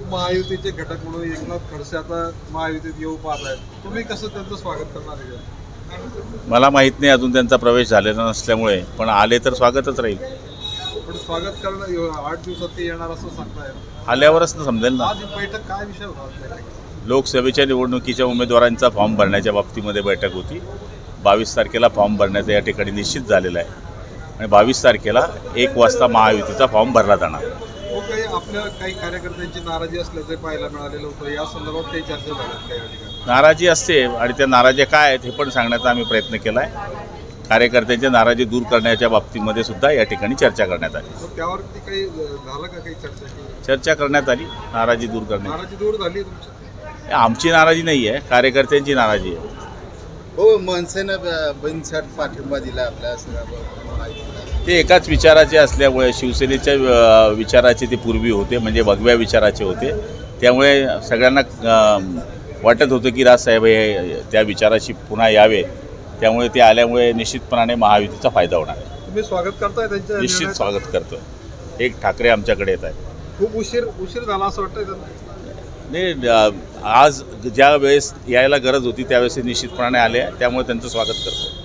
प्रमुख महायुतीचे घटक म्हणून एकनाथ खडसे आता महायुतीत येऊ पाहत आहेत, तुम्ही कसं त्यांचं स्वागत करणार आहे? मला माहीत नाही अजून त्यांचा प्रवेश झालेला नसल्यामुळे, पण आले तर स्वागतच राहील. पण स्वागत करणं 8 दिवसात ते येणार असं सांगताय. आल्यावरच ना समजेल ना. आज बैठक काय विषय होता? लोकसभेच्या निवडणुकीच्या उमेदवारांचा फॉर्म भरण्याच्या बाबतीमध्ये बैठक होती. 22 तारखेला फॉर्म भरण्याचं या ठिकाणी निश्चित झालेलं आहे आणि 22 तारखेला 1 वाजता महायुतीचा फॉर्म भरला जाणार. काही आपल्या काही कार्यकर्त्यांची नाराजी असल्याचे पाहायला मिळालेलं होतं, या संदर्भात काही चर्चा झाल्यात काही ठिकाणी? नाराजी असते आणि त्या नाराज्या काय आहेत हे पण सांगण्याचा आम्ही प्रयत्न केला आहे. कार्यकर्त्यांची नाराजी दूर करण्याच्या बाबतीमध्ये सुद्धा या ठिकाणी चर्चा करण्यात आली. त्यावरती काही झालं का, काही चर्चा केली? चर्चा करण्यात आली नाराजी दूर करण्याची. नाराजी दूर झाली तुमची? आमची नाराजी नाही आहे, कार्यकर्त्यांची नाराजी आहे. हो, मनसेनं बिनशर्त पाठिंबा दिला आपल्या सगळ्या. ते एकाच विचाराचे असल्यामुळे शिवसेनेच्या विचाराचे ते पूर्वी होते, म्हणजे भगव्या विचाराचे होते. त्यामुळे सगळ्यांना वाटत होतं की राजसाहेब हे त्या विचाराशी पुन्हा यावे. त्यामुळे ते आल्यामुळे निश्चितपणाने महायुतीचा फायदा होणार आहे. तुम्ही स्वागत करताय त्यांच्या? निश्चित स्वागत करतो. एक ठाकरे आमच्याकडे येत आहेत. खूप उशीर झाला असं वाटतंय त्यांना? नाही, आज ज्या वेळेस यायला गरज होती त्यावेळेस निश्चितपणाने आले, त्यामुळे त्यांचं स्वागत करतो.